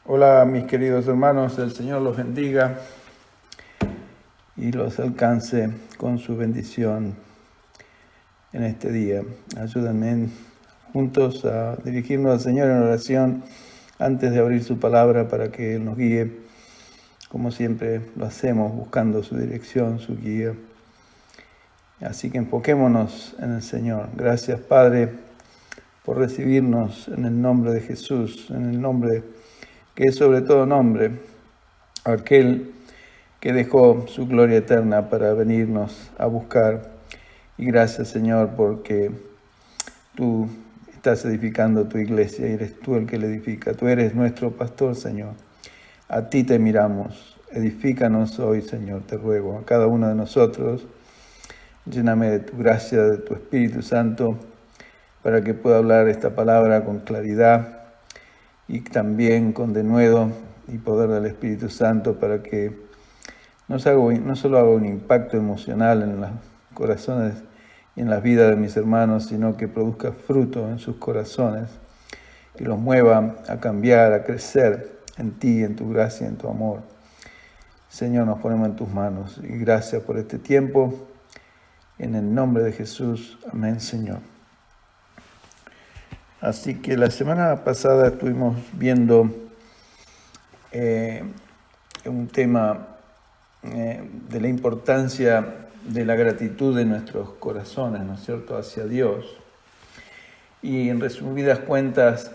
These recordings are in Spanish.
Hola mis queridos hermanos, el Señor los bendiga y los alcance con su bendición en este día. Ayúdenme juntos a dirigirnos al Señor en oración antes de abrir su palabra para que Él nos guíe, como siempre lo hacemos, buscando su dirección, su guía. Así que enfoquémonos en el Señor. Gracias, Padre, por recibirnos en el nombre de Jesús, en el nombre que es sobre todo nombre, aquel que dejó su gloria eterna para venirnos a buscar. Y gracias, Señor, porque tú estás edificando tu iglesia y eres tú el que la edifica. Tú eres nuestro pastor, Señor. A ti te miramos. Edifícanos hoy, Señor, te ruego, a cada uno de nosotros. Lléname de tu gracia, de tu Espíritu Santo, para que pueda hablar esta palabra con claridad y también con denuedo y poder del Espíritu Santo, para que no solo haga un impacto emocional en los corazones y en las vidas de mis hermanos, sino que produzca fruto en sus corazones, que los mueva a cambiar, a crecer en ti, en tu gracia, en tu amor. Señor, nos ponemos en tus manos y gracias por este tiempo. En el nombre de Jesús, amén, Señor. Así que la semana pasada estuvimos viendo un tema de la importancia de la gratitud de nuestros corazones, ¿no es cierto?, hacia Dios. Y en resumidas cuentas,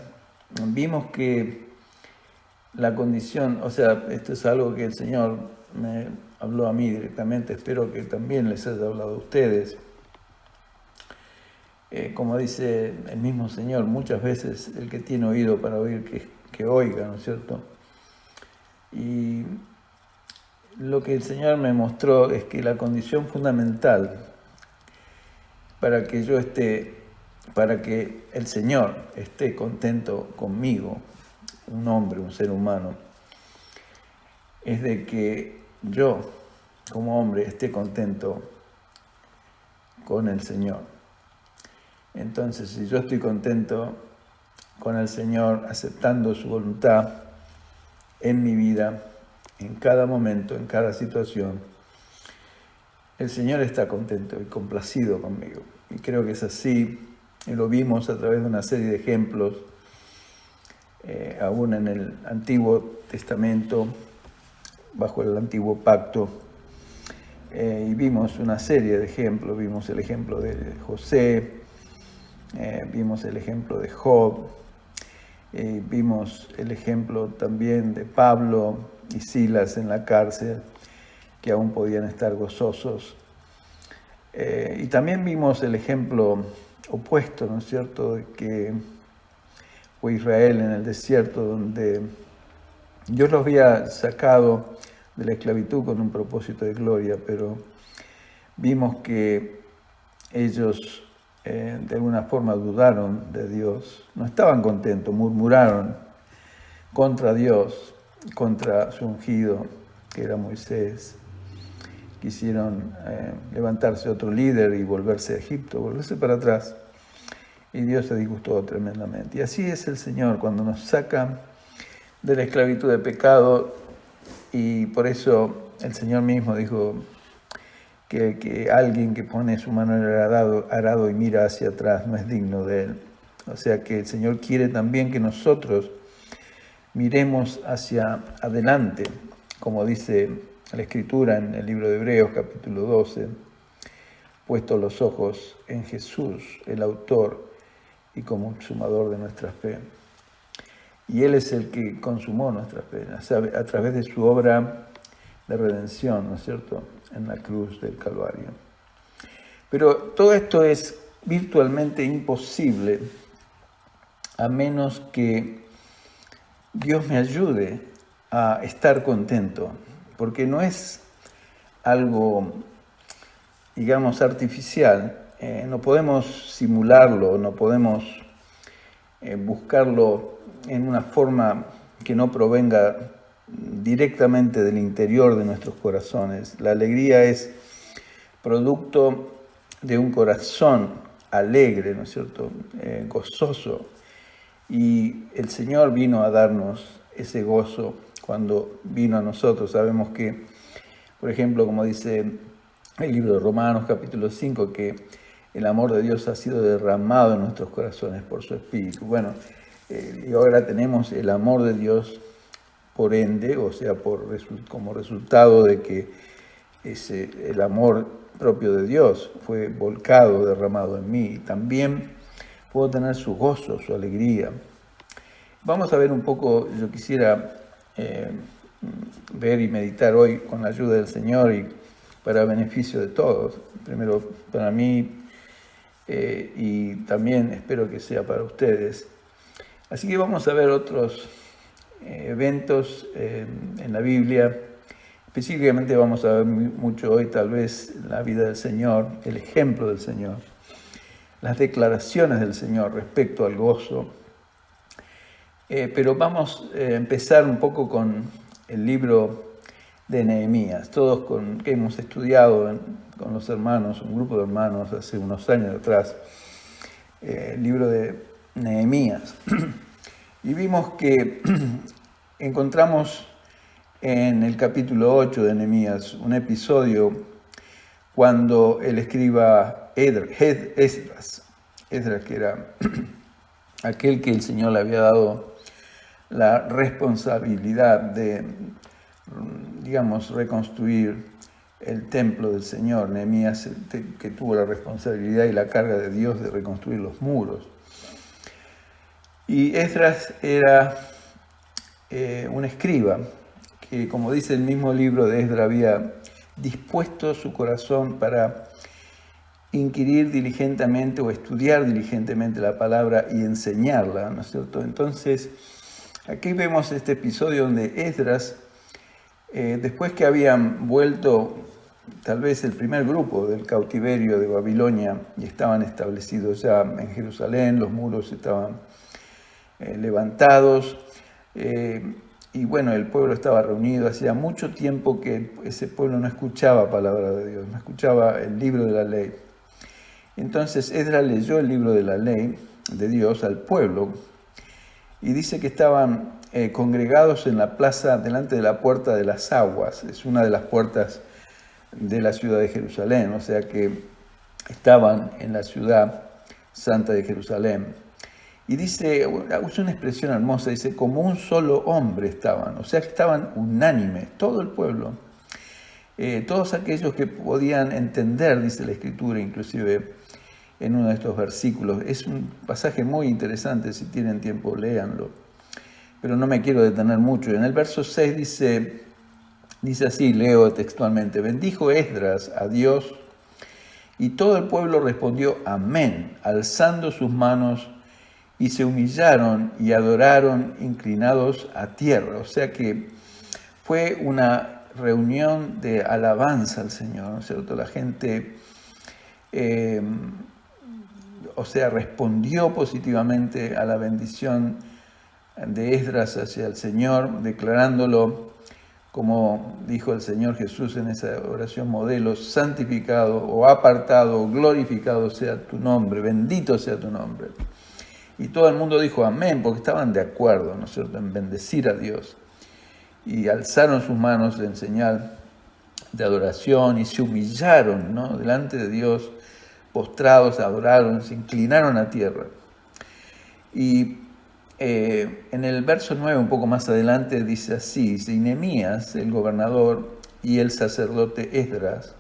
vimos que la condición, o sea, esto es algo que el Señor me habló a mí directamente, espero que también les haya hablado a ustedes. Como dice el mismo Señor, muchas veces el que tiene oído para oír, que oiga, ¿no es cierto? Y lo que el Señor me mostró es que la condición fundamental para que el Señor esté contento conmigo, un hombre, un ser humano, es de que yo, como hombre, esté contento con el Señor. Entonces, si yo estoy contento con el Señor, aceptando su voluntad en mi vida, en cada momento, en cada situación, el Señor está contento y complacido conmigo. Y creo que es así, y lo vimos a través de una serie de ejemplos, aún en el Antiguo Testamento, bajo el Antiguo Pacto, y vimos una serie de ejemplos. Vimos el ejemplo de José, vimos el ejemplo de Job, vimos el ejemplo también de Pablo y Silas en la cárcel, que aún podían estar gozosos. Y también vimos el ejemplo opuesto, ¿no es cierto?, de que fue Israel en el desierto, donde Dios los había sacado de la esclavitud con un propósito de gloria, pero vimos que ellos de alguna forma dudaron de Dios, no estaban contentos, murmuraron contra Dios, contra su ungido, que era Moisés. Quisieron levantarse otro líder y volverse a Egipto, volverse para atrás. Y Dios se disgustó tremendamente. Y así es el Señor cuando nos saca de la esclavitud de pecado. Y por eso el Señor mismo dijo que alguien que pone su mano en el arado y mira hacia atrás no es digno de Él. O sea que el Señor quiere también que nosotros miremos hacia adelante, como dice la Escritura en el libro de Hebreos, capítulo 12, puestos los ojos en Jesús, el autor y consumador de nuestra fe. Y Él es el que consumó nuestra fe, a través de su obra de redención, ¿no es cierto?, en la cruz del Calvario. Pero todo esto es virtualmente imposible a menos que Dios me ayude a estar contento, porque no es algo, digamos, artificial. No podemos simularlo, no podemos buscarlo en una forma que no provenga directamente del interior de nuestros corazones. La alegría es producto de un corazón alegre, ¿no es cierto?, gozoso. Y el Señor vino a darnos ese gozo cuando vino a nosotros. Sabemos que, por ejemplo, como dice el libro de Romanos capítulo 5, que el amor de Dios ha sido derramado en nuestros corazones por su Espíritu. Bueno, y ahora tenemos el amor de Dios por ende, o sea, como resultado de que el amor propio de Dios fue volcado, derramado en mí. Y también puedo tener su gozo, su alegría. Vamos a ver un poco, yo quisiera ver y meditar hoy con la ayuda del Señor y para beneficio de todos. Primero para mí y también espero que sea para ustedes. Así que vamos a ver otros eventos en la Biblia. Específicamente vamos a ver mucho hoy tal vez la vida del Señor, el ejemplo del Señor, las declaraciones del Señor respecto al gozo. Pero vamos a empezar un poco con el libro de Nehemías. Todos que hemos estudiado con los hermanos, un grupo de hermanos hace unos años atrás, el libro de Nehemías. Y vimos que encontramos en el capítulo 8 de Nehemías un episodio cuando el escriba Esdras, que era aquel que el Señor le había dado la responsabilidad de, digamos, reconstruir el templo del Señor. Nehemías, que tuvo la responsabilidad y la carga de Dios de reconstruir los muros. Y Esdras era un escriba que, como dice el mismo libro de Esdras, había dispuesto su corazón para inquirir diligentemente o estudiar diligentemente la palabra y enseñarla, ¿no es cierto? Entonces, aquí vemos este episodio donde Esdras, después que habían vuelto tal vez el primer grupo del cautiverio de Babilonia y estaban establecidos ya en Jerusalén, los muros estaban levantados, y bueno, el pueblo estaba reunido. Hacía mucho tiempo que ese pueblo no escuchaba palabra de Dios, no escuchaba el libro de la ley. Entonces Esdras leyó el libro de la ley de Dios al pueblo y dice que estaban congregados en la plaza delante de la puerta de las aguas. Es una de las puertas de la ciudad de Jerusalén, o sea que estaban en la ciudad santa de Jerusalén. Y dice, usa una expresión hermosa, dice, como un solo hombre estaban, o sea que estaban unánimes, todo el pueblo, todos aquellos que podían entender, dice la Escritura, inclusive en uno de estos versículos. Es un pasaje muy interesante, si tienen tiempo léanlo, pero no me quiero detener mucho. En el verso 6 dice así, leo textualmente, bendijo Esdras a Dios y todo el pueblo respondió amén, alzando sus manos y se humillaron y adoraron inclinados a tierra. O sea que fue una reunión de alabanza al Señor, ¿no es cierto? La gente, respondió positivamente a la bendición de Esdras hacia el Señor, declarándolo, como dijo el Señor Jesús en esa oración modelo, santificado o apartado o glorificado sea tu nombre, bendito sea tu nombre. Y todo el mundo dijo amén, porque estaban de acuerdo, ¿no es cierto?, en bendecir a Dios. Y alzaron sus manos en señal de adoración y se humillaron, ¿no?, delante de Dios, postrados, adoraron, se inclinaron a tierra. Y en el verso 9, un poco más adelante, dice así, y Nehemías, el gobernador, y el sacerdote Esdras,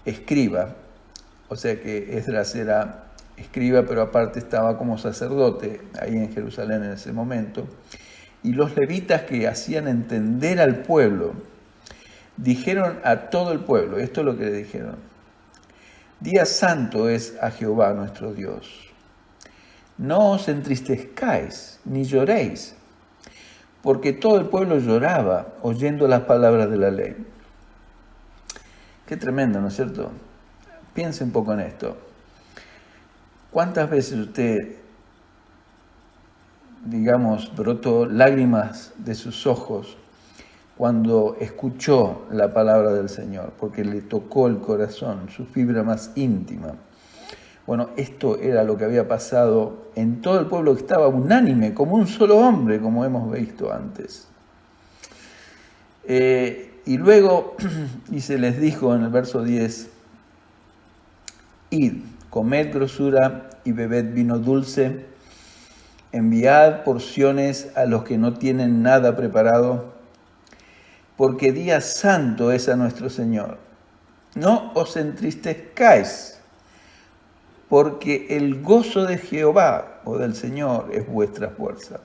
escriba, o sea que Esdras era escriba, pero aparte estaba como sacerdote ahí en Jerusalén en ese momento, y los levitas que hacían entender al pueblo, dijeron a todo el pueblo, esto es lo que le dijeron, día santo es a Jehová nuestro Dios. No os entristezcáis ni lloréis, porque todo el pueblo lloraba oyendo las palabras de la ley. Qué tremendo, ¿no es cierto? Piense un poco en esto. ¿Cuántas veces usted, digamos, brotó lágrimas de sus ojos cuando escuchó la palabra del Señor? Porque le tocó el corazón, su fibra más íntima. Bueno, esto era lo que había pasado en todo el pueblo, que estaba unánime, como un solo hombre, como hemos visto antes. Y luego, y se les dijo en el verso 10, id, comed grosura y bebed vino dulce, enviad porciones a los que no tienen nada preparado, porque día santo es a nuestro Señor. No os entristezcáis, porque el gozo de Jehová o del Señor es vuestra fuerza.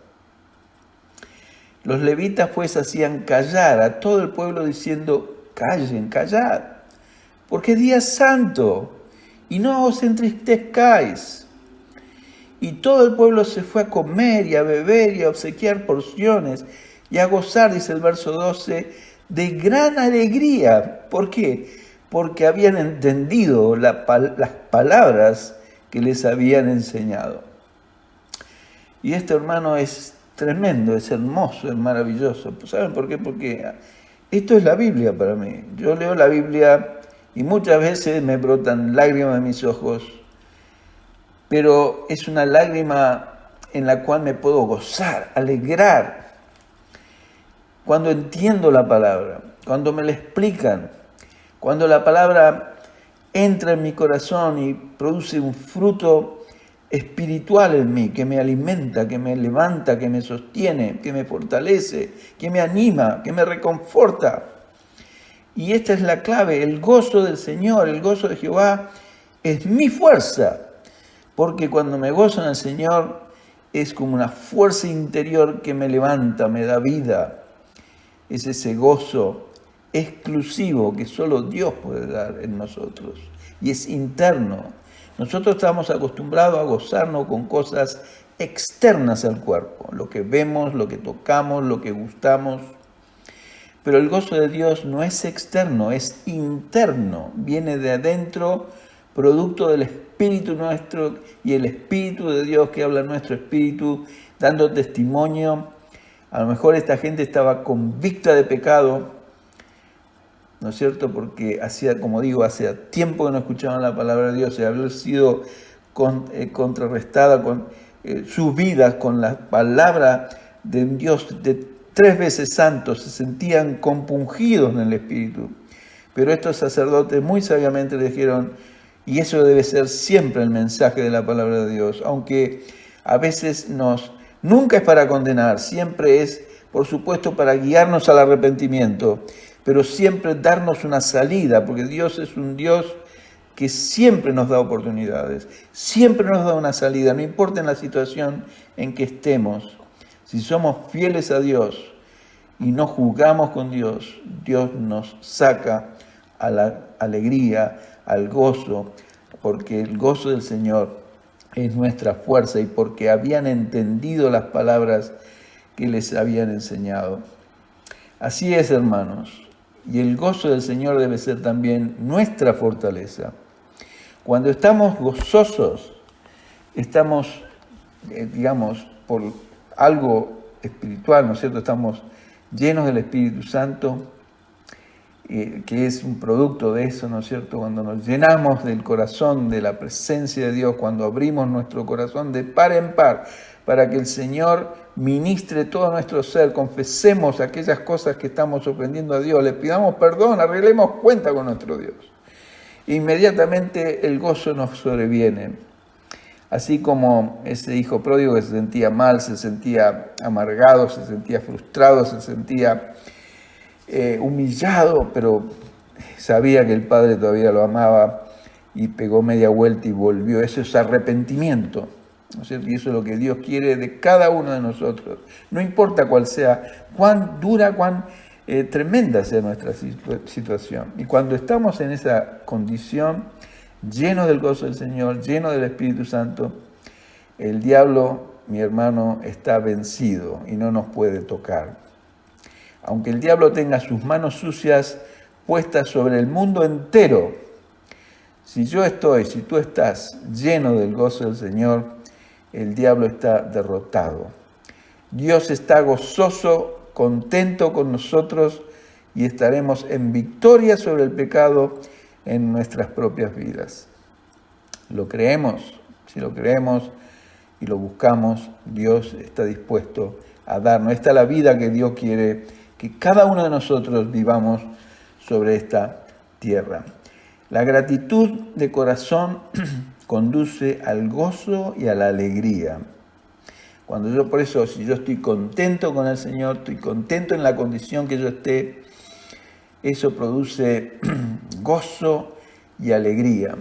Los levitas pues hacían callar a todo el pueblo diciendo, callen, callad, porque es día santo, y no os entristezcáis. Y todo el pueblo se fue a comer y a beber y a obsequiar porciones y a gozar, dice el verso 12, de gran alegría. ¿Por qué? Porque habían entendido las palabras que les habían enseñado. Y esto, hermano, es tremendo, es hermoso, es maravilloso. ¿Saben por qué? Porque esto es la Biblia para mí. Yo leo la Biblia y muchas veces me brotan lágrimas de mis ojos, pero es una lágrima en la cual me puedo gozar, alegrar, cuando entiendo la palabra, cuando me la explican, cuando la palabra entra en mi corazón y produce un fruto espiritual en mí, que me alimenta, que me levanta, que me sostiene, que me fortalece, que me anima, que me reconforta. Y esta es la clave, el gozo del Señor, el gozo de Jehová es mi fuerza, porque cuando me gozo en el Señor es como una fuerza interior que me levanta, me da vida. Es ese gozo exclusivo que solo Dios puede dar en nosotros y es interno. Nosotros estamos acostumbrados a gozarnos con cosas externas al cuerpo, lo que vemos, lo que tocamos, lo que gustamos. Pero el gozo de Dios no es externo, es interno, viene de adentro, producto del Espíritu nuestro y el Espíritu de Dios que habla en nuestro espíritu, dando testimonio. A lo mejor esta gente estaba convicta de pecado, ¿no es cierto? Porque hacía tiempo que no escuchaban la palabra de Dios, y había sido contrarrestada con sus vidas con la palabra de un Dios de 3 veces santo, se sentían compungidos en el espíritu. Pero estos sacerdotes muy sabiamente le dijeron, y eso debe ser siempre el mensaje de la palabra de Dios, aunque a veces nunca es para condenar, siempre es, por supuesto, para guiarnos al arrepentimiento, pero siempre darnos una salida, porque Dios es un Dios que siempre nos da oportunidades, siempre nos da una salida, no importa en la situación en que estemos. Si somos fieles a Dios y no juzgamos con Dios, Dios nos saca a la alegría, al gozo, porque el gozo del Señor es nuestra fuerza y porque habían entendido las palabras que les habían enseñado. Así es, hermanos, y el gozo del Señor debe ser también nuestra fortaleza. Cuando estamos gozosos, estamos, por algo espiritual, ¿no es cierto? Estamos llenos del Espíritu Santo, que es un producto de eso, ¿no es cierto? Cuando nos llenamos del corazón, de la presencia de Dios, cuando abrimos nuestro corazón de par en par, para que el Señor ministre todo nuestro ser, confesemos aquellas cosas que estamos ofendiendo a Dios, le pidamos perdón, arreglemos cuenta con nuestro Dios. Inmediatamente el gozo nos sobreviene. Así como ese hijo pródigo que se sentía mal, se sentía amargado, se sentía frustrado, se sentía humillado, pero sabía que el padre todavía lo amaba y pegó media vuelta y volvió. Eso es arrepentimiento, ¿no es cierto? Y eso es lo que Dios quiere de cada uno de nosotros. No importa cuál sea, cuán dura, cuán tremenda sea nuestra situación. Y cuando estamos en esa condición, lleno del gozo del Señor, lleno del Espíritu Santo, el diablo, mi hermano, está vencido y no nos puede tocar. Aunque el diablo tenga sus manos sucias puestas sobre el mundo entero, si tú estás lleno del gozo del Señor, el diablo está derrotado. Dios está gozoso, contento con nosotros y estaremos en victoria sobre el pecado en nuestras propias vidas. ¿Lo creemos? Si lo creemos y lo buscamos, Dios está dispuesto a darnos. Esta es la vida que Dios quiere que cada uno de nosotros vivamos sobre esta tierra. La gratitud de corazón conduce al gozo y a la alegría. Por eso, si yo estoy contento con el Señor, estoy contento en la condición que yo esté, eso produce gozo y alegría.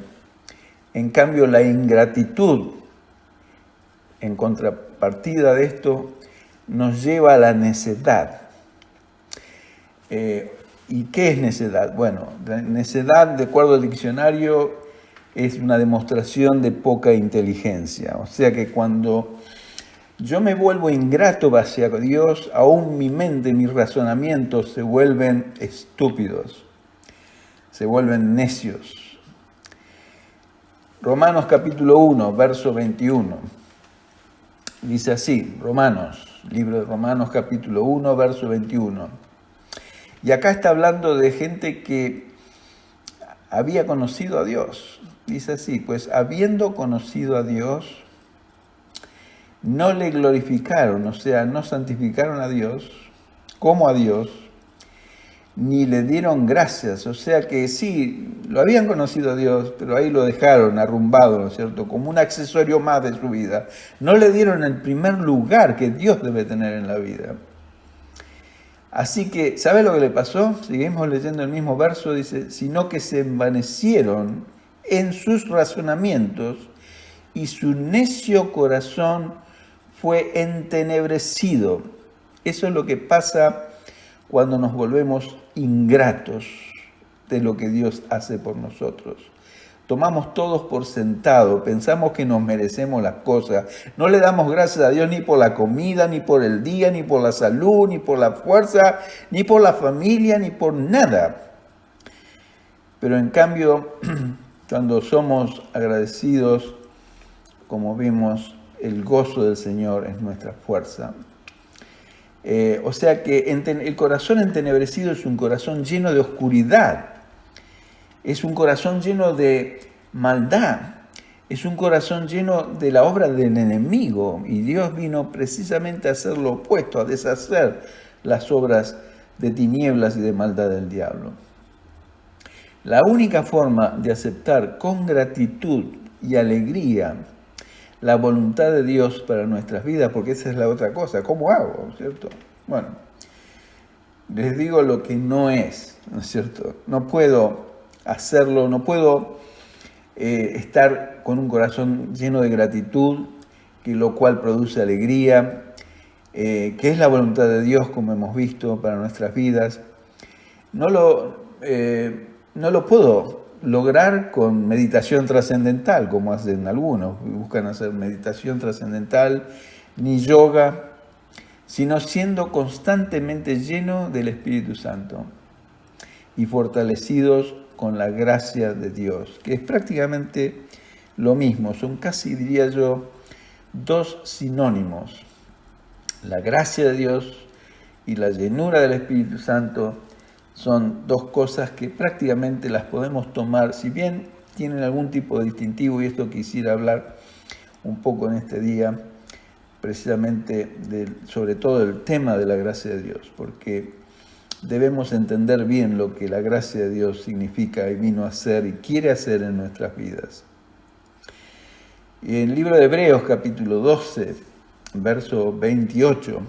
En cambio, la ingratitud, en contrapartida de esto, nos lleva a la necedad. ¿Y qué es necedad? Bueno, la necedad, de acuerdo al diccionario, es una demostración de poca inteligencia. O sea que cuando yo me vuelvo ingrato hacia Dios, aún mi mente, mis razonamientos se vuelven estúpidos, se vuelven necios. Romanos capítulo 1, verso 21. Dice así, libro de Romanos capítulo 1, verso 21. Y acá está hablando de gente que había conocido a Dios. Dice así, pues habiendo conocido a Dios, no le glorificaron, o sea, no santificaron a Dios como a Dios, ni le dieron gracias. O sea que sí, lo habían conocido a Dios, pero ahí lo dejaron arrumbado, ¿no es cierto? Como un accesorio más de su vida. No le dieron el primer lugar que Dios debe tener en la vida. Así que, ¿sabe lo que le pasó? Seguimos leyendo el mismo verso, dice, sino que se envanecieron en sus razonamientos y su necio corazón fue entenebrecido. Eso es lo que pasa cuando nos volvemos ingratos de lo que Dios hace por nosotros. Tomamos todos por sentado, pensamos que nos merecemos las cosas. No le damos gracias a Dios ni por la comida, ni por el día, ni por la salud, ni por la fuerza, ni por la familia, ni por nada. Pero en cambio, cuando somos agradecidos, como vimos, el gozo del Señor es nuestra fuerza. O sea que el corazón entenebrecido es un corazón lleno de oscuridad. Es un corazón lleno de maldad. Es un corazón lleno de la obra del enemigo. Y Dios vino precisamente a hacer lo opuesto, a deshacer las obras de tinieblas y de maldad del diablo. La única forma de aceptar con gratitud y alegría la voluntad de Dios para nuestras vidas, porque esa es la otra cosa. ¿Cómo hago? ¿Cierto? Bueno, les digo lo que no es, ¿no es cierto? No puedo hacerlo, no puedo estar con un corazón lleno de gratitud, lo cual produce alegría, que es la voluntad de Dios, como hemos visto, para nuestras vidas. No lo puedo lograr con meditación trascendental, como hacen algunos, buscan hacer meditación trascendental, ni yoga, sino siendo constantemente lleno del Espíritu Santo y fortalecidos con la gracia de Dios, que es prácticamente lo mismo, son casi, diría yo, dos sinónimos. La gracia de Dios y la llenura del Espíritu Santo son dos cosas que prácticamente las podemos tomar, si bien tienen algún tipo de distintivo, y esto quisiera hablar un poco en este día, precisamente sobre todo el tema de la gracia de Dios, porque debemos entender bien lo que la gracia de Dios significa y vino a hacer y quiere hacer en nuestras vidas. Y en el libro de Hebreos, capítulo 12, verso 28,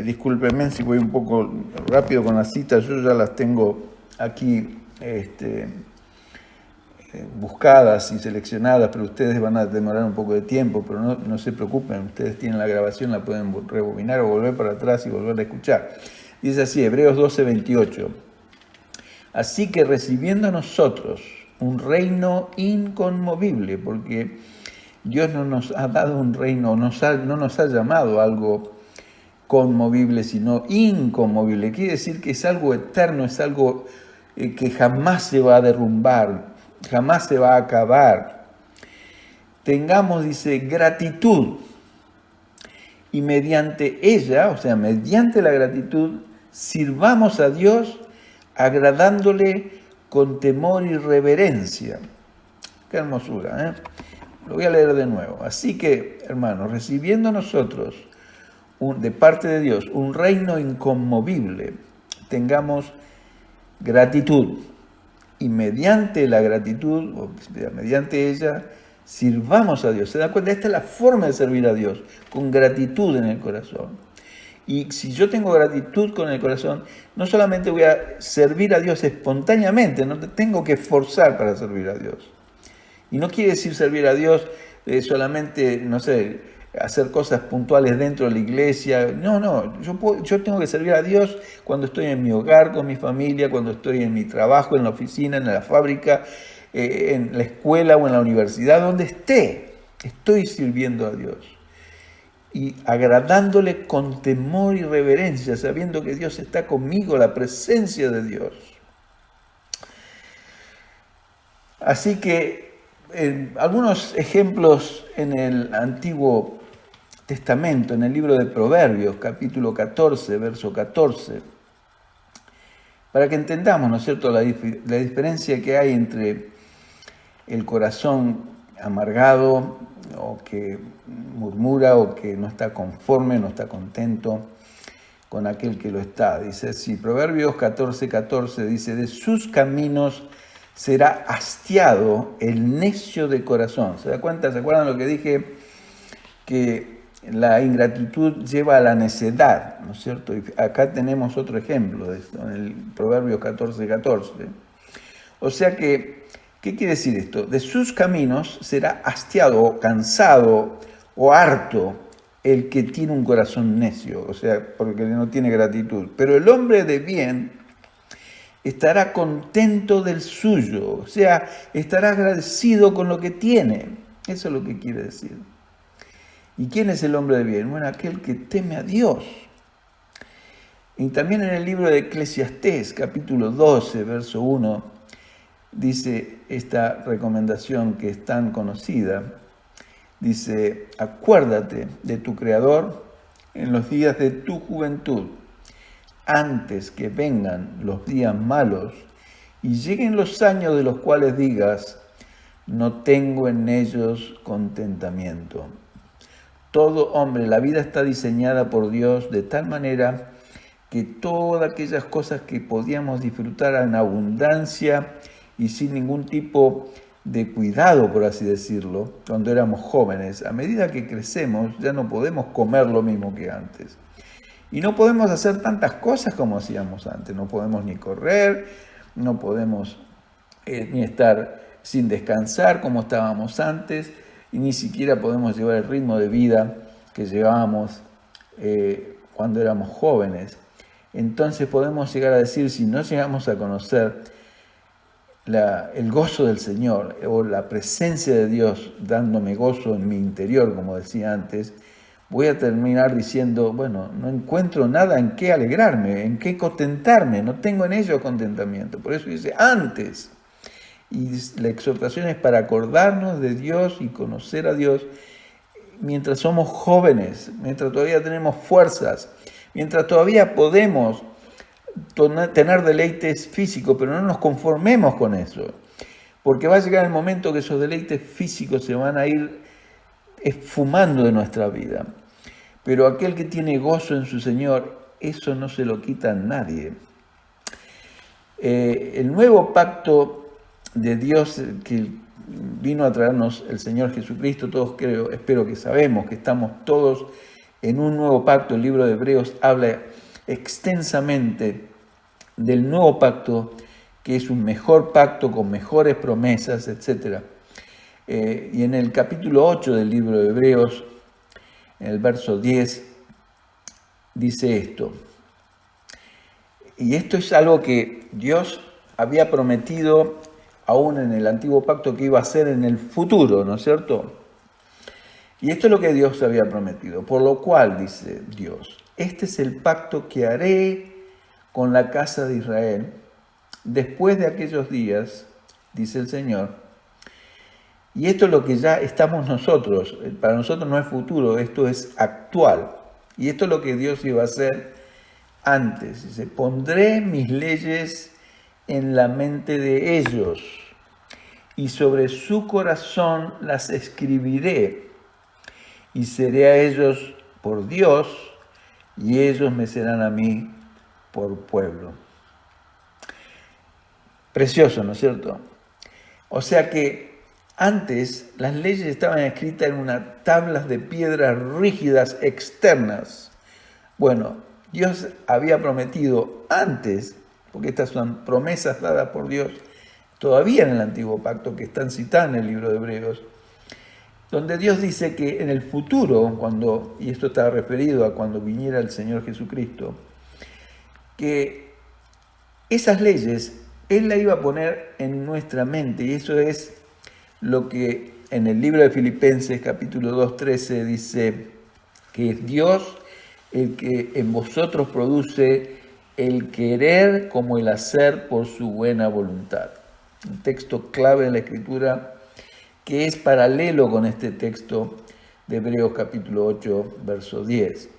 discúlpenme si voy un poco rápido con las citas, yo ya las tengo aquí buscadas y seleccionadas, pero ustedes van a demorar un poco de tiempo, pero no se preocupen, ustedes tienen la grabación, la pueden rebobinar o volver para atrás y volver a escuchar. Dice así, Hebreos 12, 28. Así que recibiendo nosotros un reino inconmovible, porque Dios no nos ha dado un reino, no nos ha llamado a algo conmovible, sino inconmovible. Quiere decir que es algo eterno, es algo que jamás se va a derrumbar, jamás se va a acabar. Tengamos, dice, gratitud. Y mediante ella, o sea, mediante la gratitud, sirvamos a Dios agradándole con temor y reverencia. Qué hermosura, ¿eh? Lo voy a leer de nuevo. Así que, hermanos, recibiendo nosotros de parte de Dios un reino inconmovible, tengamos gratitud. Y mediante la gratitud, o mediante ella, sirvamos a Dios. ¿Se da cuenta? Esta es la forma de servir a Dios, con gratitud en el corazón. Y si yo tengo gratitud con el corazón, no solamente voy a servir a Dios espontáneamente, no tengo que esforzar para servir a Dios. Y no quiere decir servir a Dios solamente, no sé, hacer cosas puntuales dentro de la iglesia. No, yo tengo que servir a Dios cuando estoy en mi hogar, con mi familia, cuando estoy en mi trabajo, en la oficina, en la fábrica, en la escuela o en la universidad, donde esté. Estoy sirviendo a Dios. Y agradándole con temor y reverencia, sabiendo que Dios está conmigo, la presencia de Dios. Así que algunos ejemplos en el Antiguo Testamento, en el libro de Proverbios, capítulo 14, verso 14, para que entendamos, ¿no es cierto?, la diferencia que hay entre el corazón amargado, o que murmura, o que no está conforme, no está contento con aquel que lo está. Dice así, Proverbios 14, 14, dice, de sus caminos será hastiado el necio de corazón. ¿Se da cuenta? ¿Se acuerdan lo que dije? Que la ingratitud lleva a la necedad, ¿no es cierto? Y acá tenemos otro ejemplo de esto, en el Proverbios 14, 14. O sea que, ¿qué quiere decir esto? De sus caminos será hastiado, o cansado, o harto el que tiene un corazón necio, o sea, porque no tiene gratitud. Pero el hombre de bien estará contento del suyo, o sea, estará agradecido con lo que tiene. Eso es lo que quiere decir. ¿Y quién es el hombre de bien? Bueno, aquel que teme a Dios. Y también en el libro de Eclesiastés, capítulo 12, verso 1, dice esta recomendación que es tan conocida. Dice, acuérdate de tu Creador en los días de tu juventud, antes que vengan los días malos y lleguen los años de los cuales digas, no tengo en ellos contentamiento. Todo hombre, la vida está diseñada por Dios de tal manera que todas aquellas cosas que podíamos disfrutar en abundancia y sin ningún tipo de cuidado, por así decirlo, cuando éramos jóvenes, a medida que crecemos ya no podemos comer lo mismo que antes. Y no podemos hacer tantas cosas como hacíamos antes. No podemos ni correr, no podemos ni estar sin descansar como estábamos antes, y ni siquiera podemos llevar el ritmo de vida que llevábamos cuando éramos jóvenes. Entonces podemos llegar a decir, si no llegamos a conocer el gozo del Señor o la presencia de Dios dándome gozo en mi interior, como decía antes, voy a terminar diciendo, bueno, no encuentro nada en qué alegrarme, en qué contentarme, no tengo en ello contentamiento. Por eso dice antes. Y la exhortación es para acordarnos de Dios y conocer a Dios mientras somos jóvenes, mientras todavía tenemos fuerzas, mientras todavía podemos tener deleites físicos, pero no nos conformemos con eso, porque va a llegar el momento que esos deleites físicos se van a ir esfumando de nuestra vida. Pero aquel que tiene gozo en su Señor, eso no se lo quita a nadie. El nuevo pacto de Dios que vino a traernos el Señor Jesucristo, todos espero que sabemos que estamos todos en un nuevo pacto. El libro de Hebreos habla extensamente del nuevo pacto, que es un mejor pacto con mejores promesas, etc. Y en el capítulo 8 del libro de Hebreos, en el verso 10, dice esto. Y esto es algo que Dios había prometido aún en el antiguo pacto que iba a hacer en el futuro, ¿no es cierto? Y esto es lo que Dios había prometido. Por lo cual, dice Dios, este es el pacto que haré con la casa de Israel después de aquellos días, dice el Señor. Y esto es lo que ya estamos nosotros. Para nosotros no es futuro, esto es actual. Y esto es lo que Dios iba a hacer antes. Dice, pondré mis leyes en la mente de ellos y sobre su corazón las escribiré, y seré a ellos por Dios, y ellos me serán a mí por pueblo. Precioso, ¿no es cierto? O sea que antes las leyes estaban escritas en unas tablas de piedras rígidas externas. Bueno, Dios había prometido antes, porque estas son promesas dadas por Dios, todavía en el Antiguo Pacto, que están citadas en el libro de Hebreos, donde Dios dice que en el futuro, y esto está referido a cuando viniera el Señor Jesucristo, que esas leyes Él las iba a poner en nuestra mente, y eso es lo que en el libro de Filipenses capítulo 2:13 dice, que es Dios el que en vosotros produce el querer como el hacer por su buena voluntad. Un texto clave en la Escritura que es paralelo con este texto de Hebreos capítulo 8, verso 10.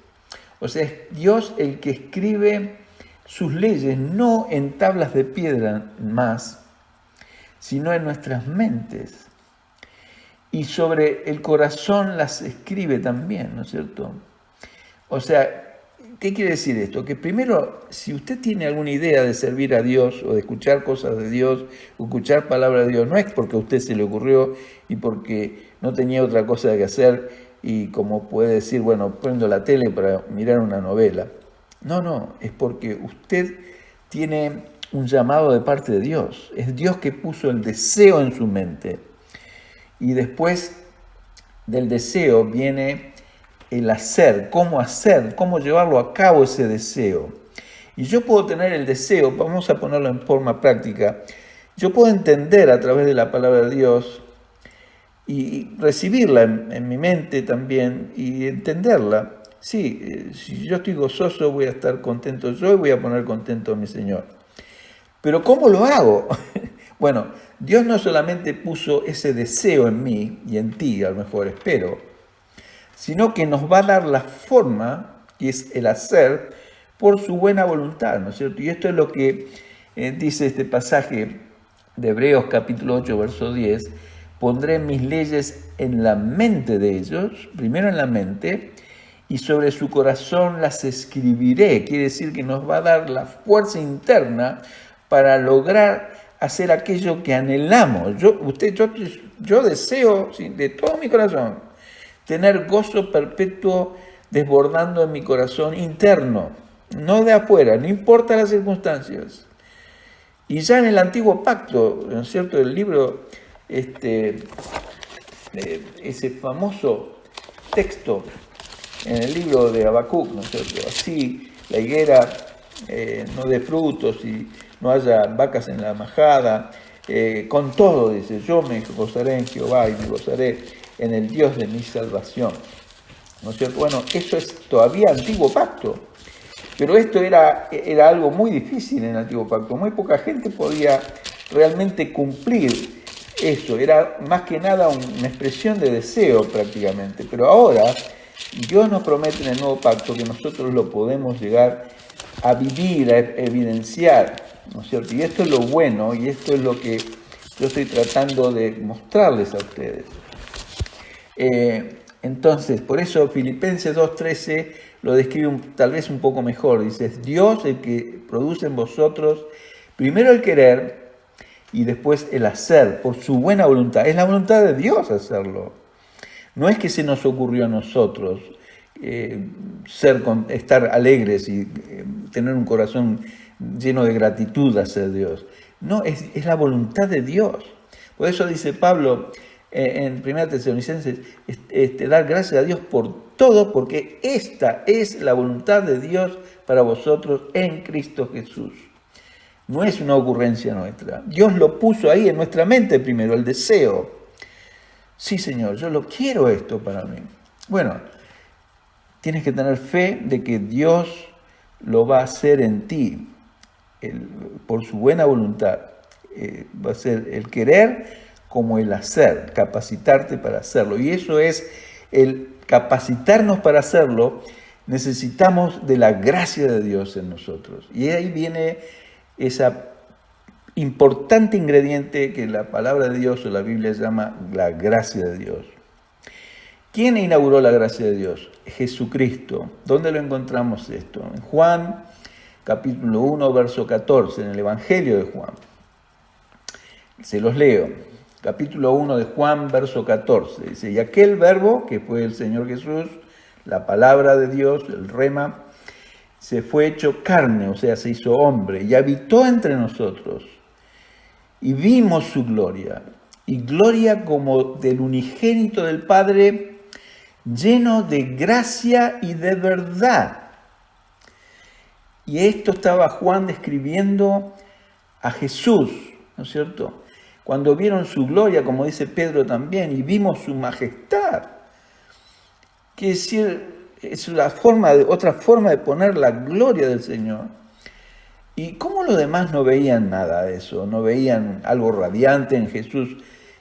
O sea, es Dios el que escribe sus leyes no en tablas de piedra más, sino en nuestras mentes. Y sobre el corazón las escribe también, ¿no es cierto? O sea, ¿qué quiere decir esto? Que primero, si usted tiene alguna idea de servir a Dios o de escuchar cosas de Dios o escuchar palabra de Dios, no es porque a usted se le ocurrió y porque no tenía otra cosa que hacer y como puede decir, bueno, prendo la tele para mirar una novela. No, es porque usted tiene un llamado de parte de Dios. Es Dios que puso el deseo en su mente. Y después del deseo viene el hacer, cómo llevarlo a cabo ese deseo. Y yo puedo tener el deseo, vamos a ponerlo en forma práctica, yo puedo entender a través de la palabra de Dios y recibirla en mi mente también y entenderla. Sí, si yo estoy gozoso voy a estar contento yo y voy a poner contento a mi Señor. Pero ¿cómo lo hago? Bueno, Dios no solamente puso ese deseo en mí y en ti, a lo mejor espero, sino que nos va a dar la forma, que es el hacer, por su buena voluntad, ¿no es cierto? Y esto es lo que dice este pasaje de Hebreos capítulo 8, verso 10, pondré mis leyes en la mente de ellos, primero en la mente, y sobre su corazón las escribiré. Quiere decir que nos va a dar la fuerza interna para lograr hacer aquello que anhelamos. Yo deseo de todo mi corazón tener gozo perpetuo desbordando en mi corazón interno, no de afuera, no importa las circunstancias. Y ya en el Antiguo Pacto, ¿no es cierto?, el libro, ese famoso texto en el libro de Habacuc, ¿no es cierto?, así la higuera no dé frutos y no haya vacas en la majada, con todo, dice, yo me gozaré en Jehová y me gozaré en el Dios de mi salvación, ¿no es cierto? Bueno, eso es todavía Antiguo Pacto, pero esto era algo muy difícil en el Antiguo Pacto, muy poca gente podía realmente cumplir eso, era más que nada una expresión de deseo prácticamente, pero ahora Dios nos promete en el Nuevo Pacto que nosotros lo podemos llegar a vivir, a evidenciar, ¿no es cierto? Y esto es lo bueno y esto es lo que yo estoy tratando de mostrarles a ustedes. Entonces, por eso Filipenses 2:13 lo describe tal vez un poco mejor. Dice, es Dios el que produce en vosotros primero el querer y después el hacer por su buena voluntad. Es la voluntad de Dios hacerlo. No es que se nos ocurrió a nosotros estar alegres y tener un corazón lleno de gratitud hacia Dios. No, es la voluntad de Dios. Por eso dice Pablo en 1 Tesalonicenses, dar gracias a Dios por todo, porque esta es la voluntad de Dios para vosotros en Cristo Jesús. No es una ocurrencia nuestra. Dios lo puso ahí en nuestra mente primero, el deseo. Sí, Señor, yo lo quiero esto para mí. Bueno, tienes que tener fe de que Dios lo va a hacer en ti, por su buena voluntad. Va a ser el querer como el hacer, capacitarte para hacerlo. Y eso es el capacitarnos para hacerlo. Necesitamos de la gracia de Dios en nosotros. Y ahí viene esa importante ingrediente que la palabra de Dios o la Biblia llama la gracia de Dios. ¿Quién inauguró la gracia de Dios? Jesucristo. ¿Dónde lo encontramos esto? En Juan, capítulo 1, verso 14, en el Evangelio de Juan. Se los leo. Capítulo 1 de Juan, verso 14. Dice, y aquel verbo, que fue el Señor Jesús, la palabra de Dios, el rema, se fue hecho carne, o sea, se hizo hombre, y habitó entre nosotros. Y vimos su gloria, y gloria como del unigénito del Padre, lleno de gracia y de verdad. Y esto estaba Juan describiendo a Jesús, ¿no es cierto? Cuando vieron su gloria, como dice Pedro también, y vimos su majestad. Quiere decir, es otra forma de poner la gloria del Señor. ¿Y cómo los demás no veían nada de eso? No veían algo radiante en Jesús.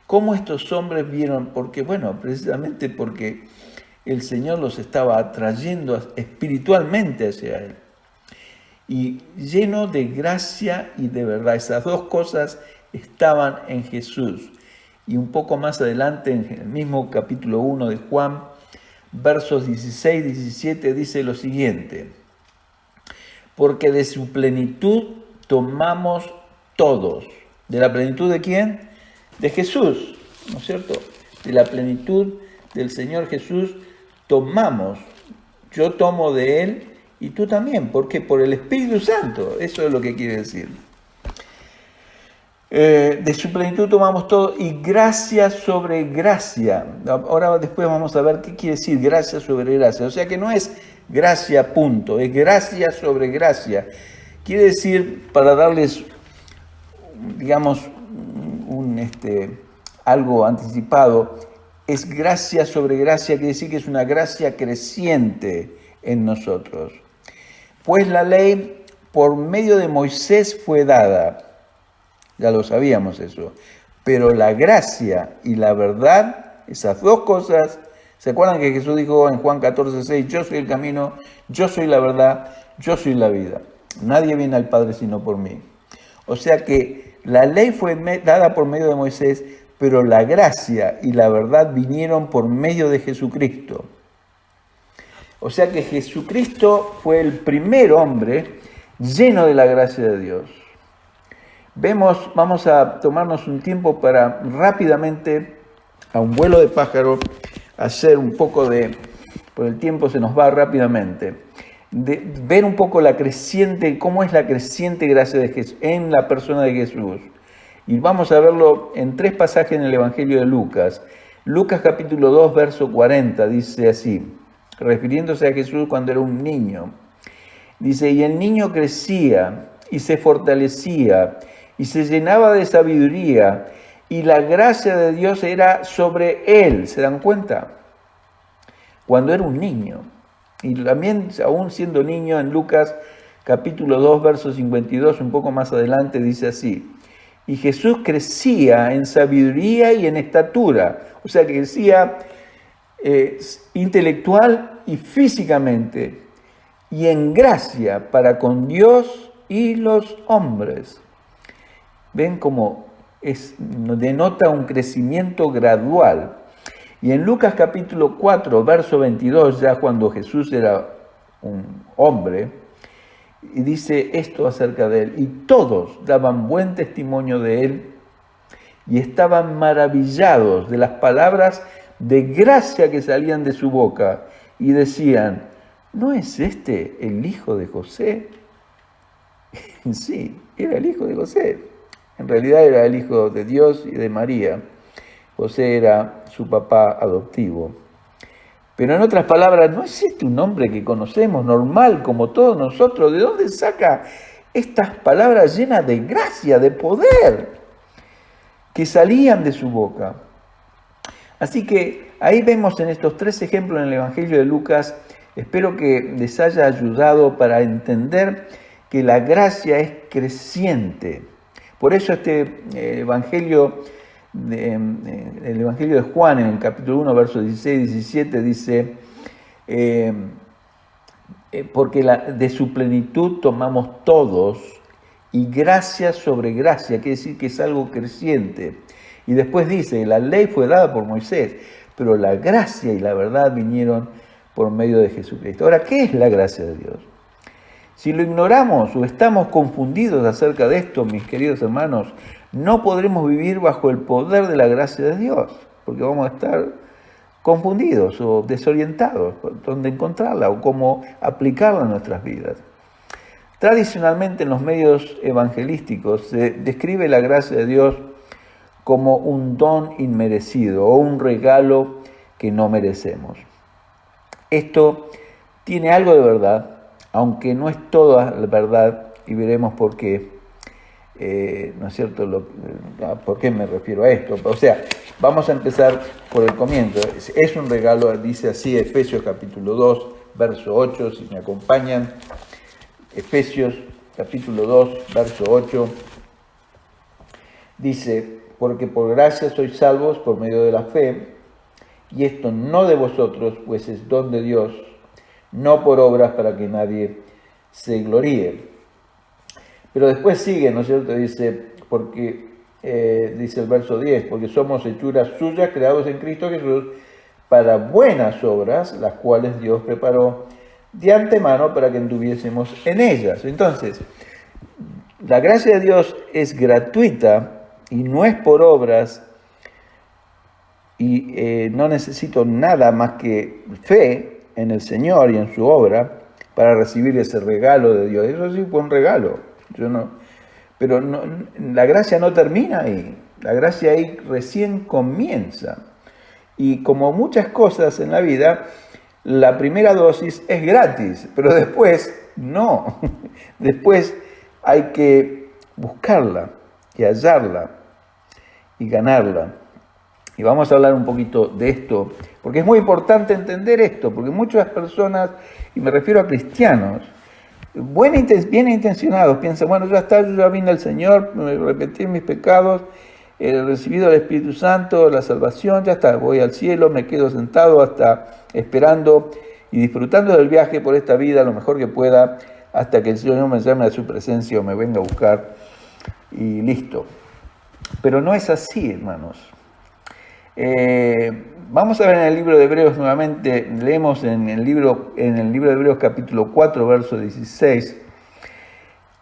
¿Cómo estos hombres vieron? Porque, bueno, precisamente porque el Señor los estaba atrayendo espiritualmente hacia Él. Y lleno de gracia y de verdad. Esas dos cosas estaban en Jesús. Y un poco más adelante, en el mismo capítulo 1 de Juan, versos 16 y 17, dice lo siguiente. Porque de su plenitud tomamos todos. ¿De la plenitud de quién? De Jesús, ¿no es cierto? De la plenitud del Señor Jesús tomamos. Yo tomo de Él y tú también. ¿Por qué? Por el Espíritu Santo. Eso es lo que quiere decir. De su plenitud tomamos todo y gracia sobre gracia. Ahora después vamos a ver qué quiere decir gracia sobre gracia. O sea que no es gracia punto, es gracia sobre gracia. Quiere decir, para darles, digamos, algo anticipado, es gracia sobre gracia, quiere decir que es una gracia creciente en nosotros. Pues la ley por medio de Moisés fue dada. Ya lo sabíamos eso. Pero la gracia y la verdad, esas dos cosas, ¿se acuerdan que Jesús dijo en Juan 14:6, yo soy el camino, yo soy la verdad, yo soy la vida? Nadie viene al Padre sino por mí. O sea que la ley fue dada por medio de Moisés, pero la gracia y la verdad vinieron por medio de Jesucristo. O sea que Jesucristo fue el primer hombre lleno de la gracia de Dios. Vamos a tomarnos un tiempo para rápidamente, a un vuelo de pájaro, hacer un poco por el tiempo se nos va rápidamente, de ver un poco cómo es la creciente gracia de Jesús en la persona de Jesús. Y vamos a verlo en 3 pasajes en el Evangelio de Lucas. Lucas capítulo 2, verso 40, dice así, refiriéndose a Jesús cuando era un niño. Dice, y el niño crecía y se fortalecía, y se llenaba de sabiduría, y la gracia de Dios era sobre él. ¿Se dan cuenta? Cuando era un niño. Y también, aún siendo niño, en Lucas capítulo 2, verso 52, un poco más adelante, dice así. Y Jesús crecía en sabiduría y en estatura. O sea, que crecía intelectual y físicamente. Y en gracia para con Dios y los hombres. Ven cómo denota un crecimiento gradual. Y en Lucas capítulo 4, verso 22, ya cuando Jesús era un hombre, y dice esto acerca de él, y todos daban buen testimonio de él, y estaban maravillados de las palabras de gracia que salían de su boca, y decían, ¿no es este el hijo de José? Sí, era el hijo de José. En realidad era el hijo de Dios y de María. José era su papá adoptivo. Pero en otras palabras, ¿no es este un hombre que conocemos, normal, como todos nosotros? ¿De dónde saca estas palabras llenas de gracia, de poder, que salían de su boca? Así que ahí vemos en estos 3 ejemplos en el Evangelio de Lucas, espero que les haya ayudado para entender que la gracia es creciente. Por eso el Evangelio de Juan, en el capítulo 1, versos 16 y 17, dice, porque de su plenitud tomamos todos y gracia sobre gracia, quiere decir que es algo creciente. Y después dice, la ley fue dada por Moisés, pero la gracia y la verdad vinieron por medio de Jesucristo. Ahora, ¿qué es la gracia de Dios? Si lo ignoramos o estamos confundidos acerca de esto, mis queridos hermanos, no podremos vivir bajo el poder de la gracia de Dios, porque vamos a estar confundidos o desorientados, dónde encontrarla o cómo aplicarla en nuestras vidas. Tradicionalmente en los medios evangelísticos se describe la gracia de Dios como un don inmerecido o un regalo que no merecemos. Esto tiene algo de verdad, aunque no es toda la verdad, y veremos por qué. ¿No es cierto? ¿Por qué me refiero a esto? O sea, vamos a empezar por el comienzo. Es un regalo, dice así Efesios capítulo 2, verso 8, si me acompañan. Efesios capítulo 2, verso 8, dice, porque por gracia sois salvos por medio de la fe, y esto no de vosotros, pues es don de Dios, no por obras para que nadie se gloríe. Pero después sigue, ¿no es cierto? Dice, porque, dice el verso 10, porque somos hechuras suyas, creados en Cristo Jesús, para buenas obras, las cuales Dios preparó de antemano para que anduviésemos en ellas. Entonces, la gracia de Dios es gratuita y no es por obras, y no necesito nada más que fe en el Señor y en su obra para recibir ese regalo de Dios. Eso sí fue un regalo. Pero la gracia no termina ahí. La gracia ahí recién comienza. Y como muchas cosas en la vida, la primera dosis es gratis, pero después no. Después hay que buscarla y hallarla y ganarla. Y vamos a hablar un poquito de esto, porque es muy importante entender esto, porque muchas personas, y me refiero a cristianos, bien intencionados, piensan, bueno, ya está, yo ya vine al Señor, me arrepentí mis pecados, he recibido el Espíritu Santo, la salvación, ya está, voy al cielo, me quedo sentado hasta esperando y disfrutando del viaje por esta vida lo mejor que pueda, hasta que el Señor me llame a su presencia o me venga a buscar y listo. Pero no es así, hermanos. Vamos a ver en el libro de Hebreos nuevamente, leemos en el libro de Hebreos capítulo 4, verso 16,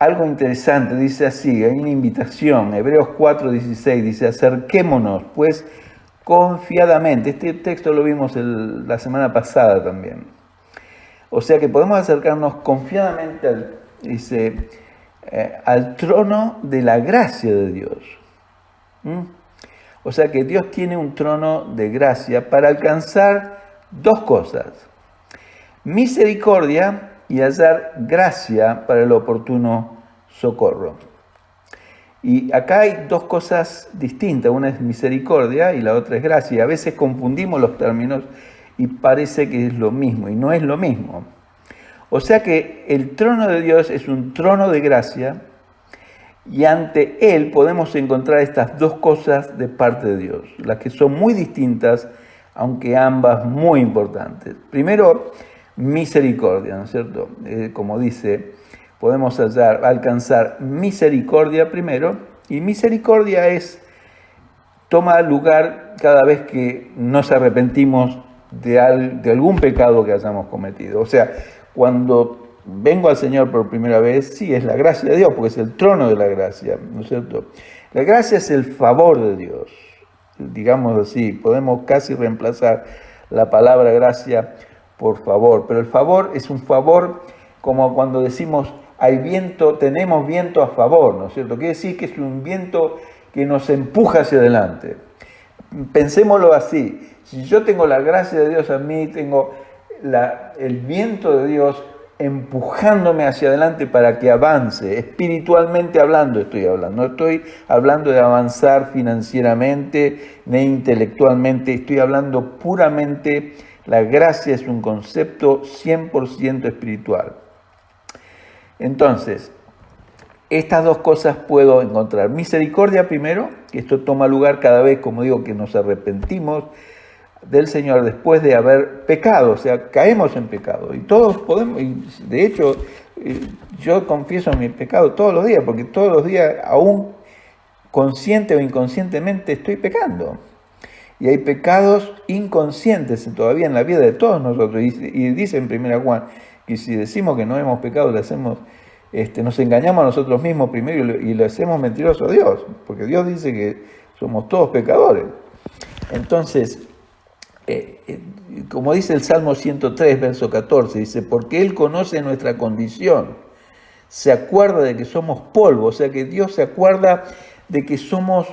algo interesante, dice así, hay una invitación, Hebreos 4, 16, dice, acerquémonos pues confiadamente, este texto lo vimos la semana pasada también, o sea que podemos acercarnos confiadamente al trono de la gracia de Dios. O sea que Dios tiene un trono de gracia para alcanzar dos cosas: misericordia y hallar gracia para el oportuno socorro. Y acá hay dos cosas distintas, una es misericordia y la otra es gracia. A veces confundimos los términos y parece que es lo mismo, y no es lo mismo. O sea que el trono de Dios es un trono de gracia, y ante Él podemos encontrar estas dos cosas de parte de Dios, las que son muy distintas, aunque ambas muy importantes. Primero, misericordia, ¿no es cierto? Como dice, podemos alcanzar misericordia primero, y misericordia toma lugar cada vez que nos arrepentimos de algún pecado que hayamos cometido. O sea, cuando vengo al Señor por primera vez, sí, es la gracia de Dios, porque es el trono de la gracia, ¿no es cierto? La gracia es el favor de Dios, digamos así, podemos casi reemplazar la palabra gracia por favor, pero el favor es un favor como cuando decimos, hay viento, tenemos viento a favor, ¿no es cierto? Quiere decir que es un viento que nos empuja hacia adelante. Pensémoslo así, si yo tengo la gracia de Dios a mí, tengo el viento de Dios empujándome hacia adelante para que avance, espiritualmente hablando estoy hablando, no estoy hablando de avanzar financieramente ni intelectualmente, estoy hablando puramente, la gracia es un concepto 100% espiritual. Entonces, estas dos cosas puedo encontrar, misericordia primero, que esto toma lugar cada vez, como digo, que nos arrepentimos del Señor después de haber pecado, o sea, caemos en pecado y todos podemos, y de hecho yo confieso mi pecado todos los días, porque todos los días, aún consciente o inconscientemente, estoy pecando. Y hay pecados inconscientes todavía en la vida de todos nosotros. Y dice en 1 Juan que si decimos que no hemos pecado, nos engañamos a nosotros mismos primero y le hacemos mentiroso a Dios, porque Dios dice que somos todos pecadores. Entonces, como dice el Salmo 103, verso 14, dice, porque Él conoce nuestra condición, se acuerda de que somos polvo, o sea que Dios se acuerda de que somos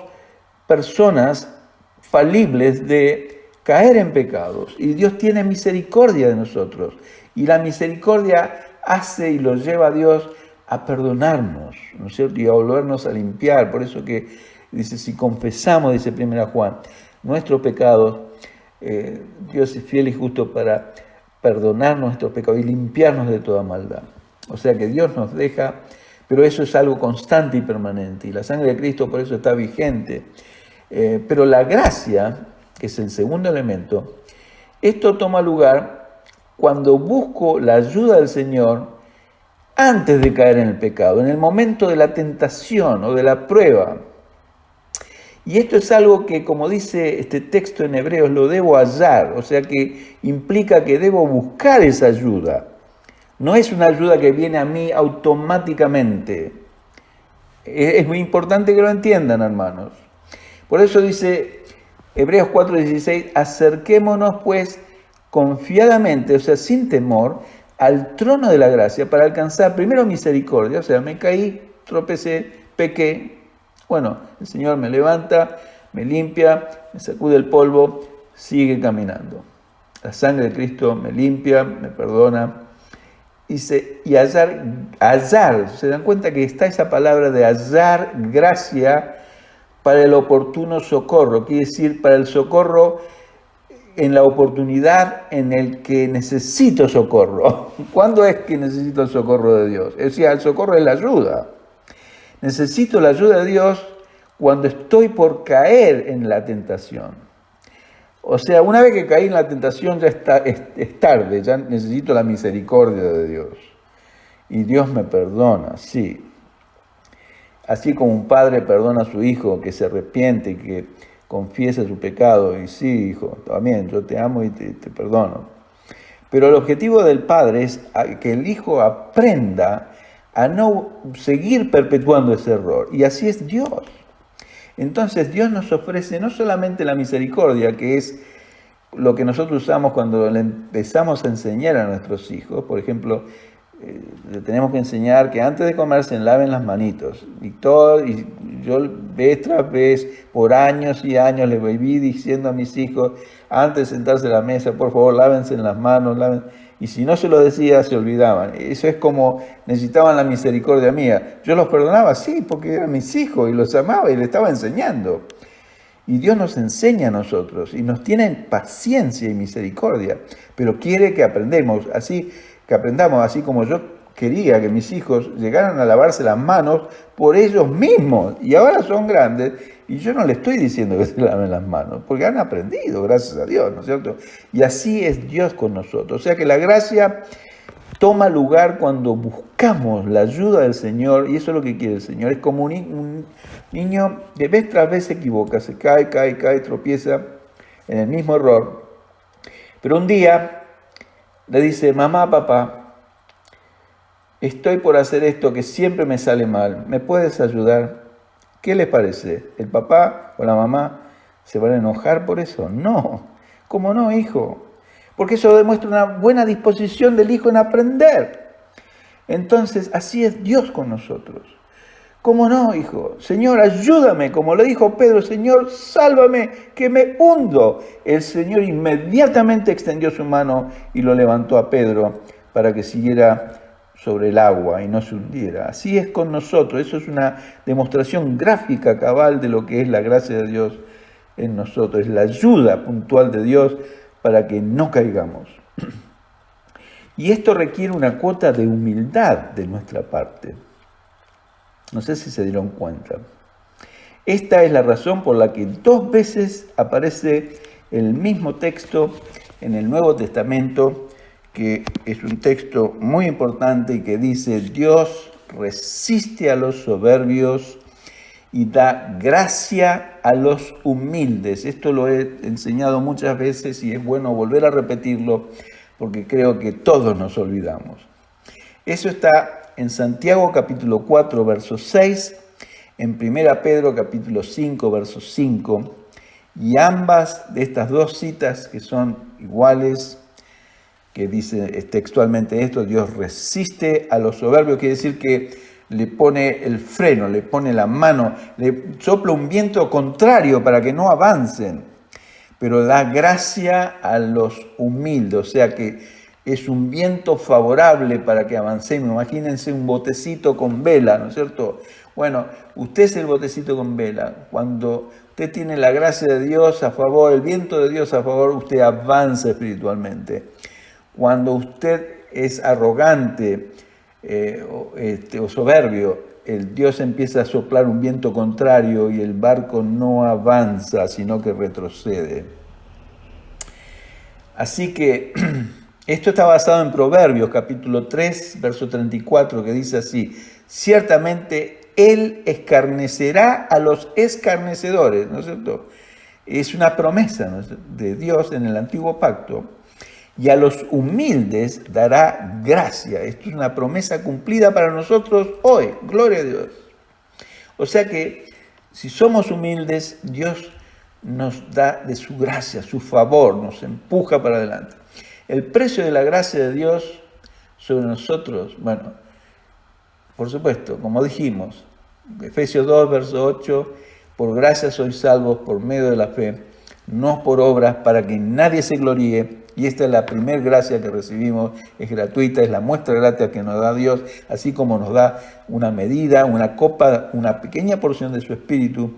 personas falibles de caer en pecados, y Dios tiene misericordia de nosotros, y la misericordia hace y los lleva a Dios a perdonarnos, ¿no es cierto? Y a volvernos a limpiar. Por eso que dice, si confesamos, dice 1 Juan, nuestros pecados, Dios es fiel y justo para perdonar nuestros pecados y limpiarnos de toda maldad. O sea que Dios nos deja, pero eso es algo constante y permanente, y la sangre de Cristo por eso está vigente. Pero la gracia, que es el segundo elemento, esto toma lugar cuando busco la ayuda del Señor antes de caer en el pecado, en el momento de la tentación o de la prueba. Y esto es algo que, como dice este texto en Hebreos, lo debo hallar, o sea que implica que debo buscar esa ayuda. No es una ayuda que viene a mí automáticamente. Es muy importante que lo entiendan, hermanos. Por eso dice Hebreos 4:16, acerquémonos pues confiadamente, o sea, sin temor, al trono de la gracia para alcanzar primero misericordia, o sea, me caí, tropecé, pequé. Bueno, el Señor me levanta, me limpia, me sacude el polvo, sigue caminando. La sangre de Cristo me limpia, me perdona. Y hallar, ¿se dan cuenta que está esa palabra de hallar gracia para el oportuno socorro? Quiere decir, para el socorro en la oportunidad en el que necesito socorro. ¿Cuándo es que necesito el socorro de Dios? Es decir, el socorro es la ayuda. Necesito la ayuda de Dios cuando estoy por caer en la tentación. O sea, una vez que caí en la tentación ya es tarde, ya necesito la misericordia de Dios. Y Dios me perdona, sí. Así como un padre perdona a su hijo que se arrepiente y que confiesa su pecado. Y sí, hijo, también yo te amo y te perdono. Pero el objetivo del padre es que el hijo aprenda a no seguir perpetuando ese error. Y así es Dios. Entonces Dios nos ofrece no solamente la misericordia, que es lo que nosotros usamos cuando le empezamos a enseñar a nuestros hijos. Por ejemplo, le tenemos que enseñar que antes de comer se laven las manitos. Y yo vez tras vez, por años y años, le viví diciendo a mis hijos, antes de sentarse a la mesa, por favor, lávense las manos, Y si no se lo decía, se olvidaban. Eso es como necesitaban la misericordia mía. Yo los perdonaba, sí, porque eran mis hijos y los amaba y les estaba enseñando. Y Dios nos enseña a nosotros y nos tiene paciencia y misericordia, pero quiere que aprendamos, así como yo quería que mis hijos llegaran a lavarse las manos por ellos mismos. Y ahora son grandes y yo no les estoy diciendo que se laven las manos, porque han aprendido, gracias a Dios, ¿no es cierto? Y así es Dios con nosotros. O sea que la gracia toma lugar cuando buscamos la ayuda del Señor, y eso es lo que quiere el Señor. Es como un niño que vez tras vez se equivoca, se cae, tropieza en el mismo error. Pero un día le dice, mamá, papá, estoy por hacer esto que siempre me sale mal, ¿me puedes ayudar? ¿Qué les parece? ¿El papá o la mamá se van a enojar por eso? No. ¿Cómo no, hijo? Porque eso demuestra una buena disposición del hijo en aprender. Entonces, así es Dios con nosotros. ¿Cómo no, hijo? Señor, ayúdame, como le dijo Pedro, Señor, sálvame, que me hundo. El Señor inmediatamente extendió su mano y lo levantó a Pedro para que siguiera sobre el agua y no se hundiera. Así es con nosotros. Eso es una demostración gráfica, cabal, de lo que es la gracia de Dios en nosotros. Es la ayuda puntual de Dios para que no caigamos. Y esto requiere una cuota de humildad de nuestra parte. No sé si se dieron cuenta. Esta es la razón por la que 2 veces aparece el mismo texto en el Nuevo Testamento que es un texto muy importante y que dice: Dios resiste a los soberbios y da gracia a los humildes. Esto lo he enseñado muchas veces y es bueno volver a repetirlo porque creo que todos nos olvidamos. Eso está en Santiago capítulo 4, verso 6, en 1 Pedro capítulo 5, verso 5, y ambas de estas dos citas que son iguales, que dice textualmente esto: Dios resiste a los soberbios, quiere decir que le pone el freno, le pone la mano, le sopla un viento contrario para que no avancen, pero da gracia a los humildes, o sea que es un viento favorable para que avancemos. Imagínense un botecito con vela, ¿no es cierto? Bueno, usted es el botecito con vela. Cuando usted tiene la gracia de Dios a favor, el viento de Dios a favor, usted avanza espiritualmente. Cuando usted es arrogante o soberbio, el Dios empieza a soplar un viento contrario y el barco no avanza, sino que retrocede. Así que esto está basado en Proverbios, capítulo 3, verso 34, que dice así: ciertamente Él escarnecerá a los escarnecedores, ¿no es cierto? Es una promesa, ¿no?, de Dios en el antiguo pacto. Y a los humildes dará gracia. Esto es una promesa cumplida para nosotros hoy. Gloria a Dios. O sea que si somos humildes, Dios nos da de su gracia, su favor, nos empuja para adelante. El precio de la gracia de Dios sobre nosotros, bueno, por supuesto, como dijimos, Efesios 2, verso 8, por gracia sois salvos por medio de la fe, no por obras, para que nadie se gloríe. Y esta es la primera gracia que recibimos, es gratuita, es la muestra grata que nos da Dios, así como nos da una medida, una copa, una pequeña porción de su Espíritu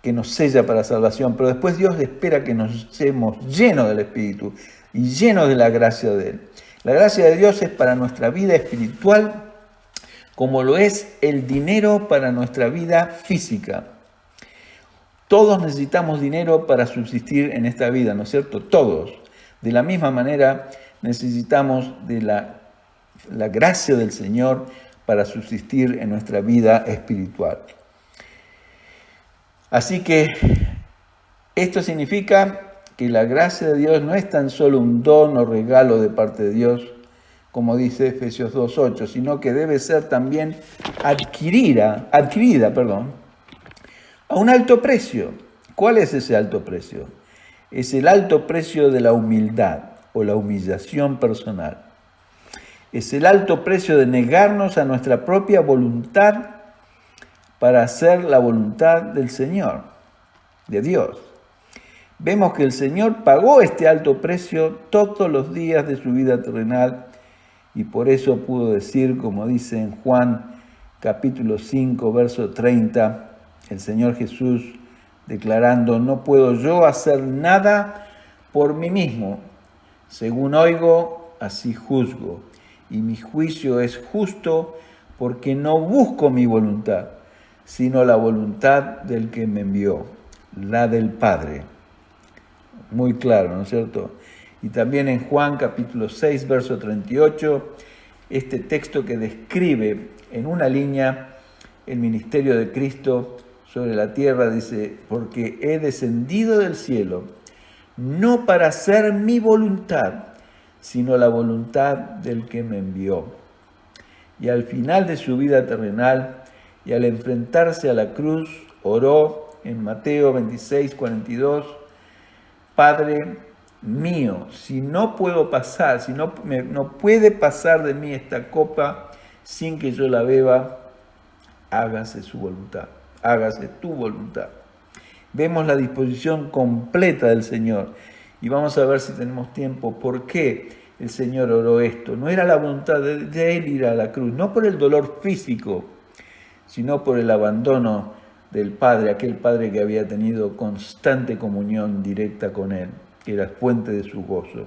que nos sella para salvación. Pero después Dios espera que nos estemos llenos del Espíritu y llenos de la gracia de Él. La gracia de Dios es para nuestra vida espiritual, como lo es el dinero para nuestra vida física. Todos necesitamos dinero para subsistir en esta vida, ¿no es cierto? Todos. De la misma manera, necesitamos de la gracia del Señor para subsistir en nuestra vida espiritual. Así que esto significa que la gracia de Dios no es tan solo un don o regalo de parte de Dios, como dice Efesios 2:8, sino que debe ser también adquirida, a un alto precio. ¿Cuál es ese alto precio? Es el alto precio de la humildad o la humillación personal. Es el alto precio de negarnos a nuestra propia voluntad para hacer la voluntad del Señor, de Dios. Vemos que el Señor pagó este alto precio todos los días de su vida terrenal y por eso pudo decir, como dice en Juan capítulo 5, verso 30, el Señor Jesús declarando: no puedo yo hacer nada por mí mismo. Según oigo, así juzgo. Y mi juicio es justo porque no busco mi voluntad, sino la voluntad del que me envió, la del Padre. Muy claro, ¿no es cierto? Y también en Juan capítulo 6, verso 38, este texto que describe en una línea el ministerio de Cristo sobre la tierra, dice: porque he descendido del cielo, no para hacer mi voluntad, sino la voluntad del que me envió. Y al final de su vida terrenal, y al enfrentarse a la cruz, oró en Mateo 26, 42, Padre mío, si no puedo pasar, si no puede pasar de mí esta copa sin que yo la beba, hágase su voluntad. Hágase tu voluntad. Vemos la disposición completa del Señor. Y vamos a ver si tenemos tiempo. ¿Por qué el Señor oró esto? No era la voluntad de Él ir a la cruz, no por el dolor físico, sino por el abandono del Padre, aquel Padre que había tenido constante comunión directa con Él, que era fuente de su gozo.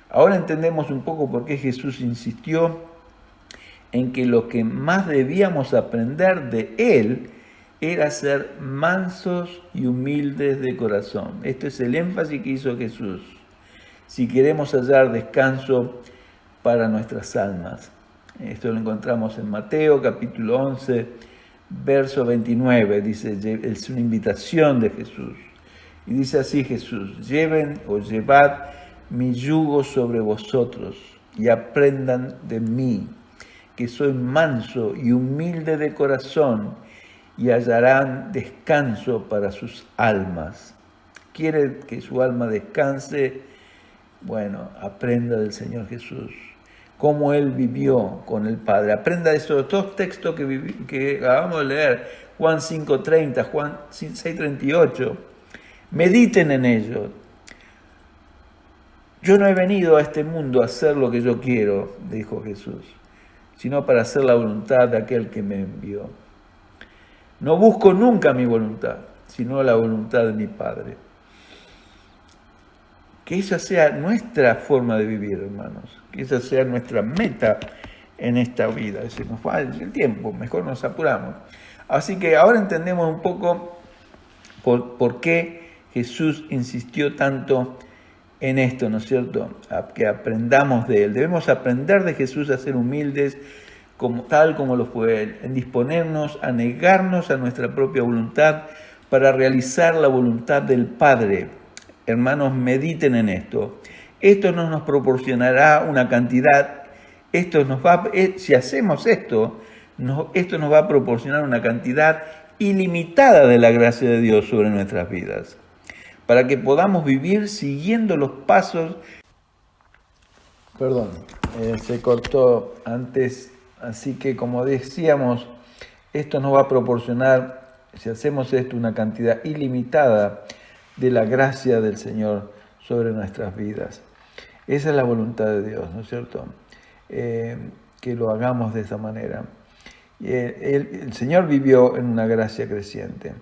Ahora entendemos un poco por qué Jesús insistió en que lo que más debíamos aprender de Él era ser mansos y humildes de corazón. Este es el énfasis que hizo Jesús. si queremos hallar descanso para nuestras almas. Esto lo encontramos en Mateo capítulo 11, verso 29. Dice, es una invitación de Jesús. Y dice así Jesús: lleven o llevad mi yugo sobre vosotros y aprendan de mí, que soy manso y humilde de corazón, y hallarán descanso para sus almas. ¿Quiere que su alma descanse? Bueno, aprenda del Señor Jesús, cómo Él vivió con el Padre. Aprenda de esos dos textos que acabamos de leer, Juan 5:30, Juan 6:38. Mediten en ellos. Yo no he venido a este mundo a hacer lo que yo quiero, dijo Jesús, sino para hacer la voluntad de aquel que me envió. No busco nunca mi voluntad, sino la voluntad de mi Padre. Que esa sea nuestra forma de vivir, hermanos. Que esa sea nuestra meta en esta vida. Se nos va el tiempo, mejor nos apuramos. Así que ahora entendemos un poco por qué Jesús insistió tanto en esto, ¿no es cierto? Que aprendamos de Él. Debemos aprender de Jesús a ser humildes, tal como lo fue Él, en disponernos a negarnos a nuestra propia voluntad para realizar la voluntad del Padre. Hermanos, mediten en esto. Esto no nos proporcionará una cantidad, si hacemos esto, esto nos va a proporcionar una cantidad ilimitada de la gracia de Dios sobre nuestras vidas, para que podamos vivir siguiendo los pasos. Se cortó antes, así que como decíamos, esto nos va a proporcionar, si hacemos esto, una cantidad ilimitada de la gracia del Señor sobre nuestras vidas. Esa es la voluntad de Dios, ¿no es cierto? Que lo hagamos de esa manera. El Señor vivió en una gracia creciente.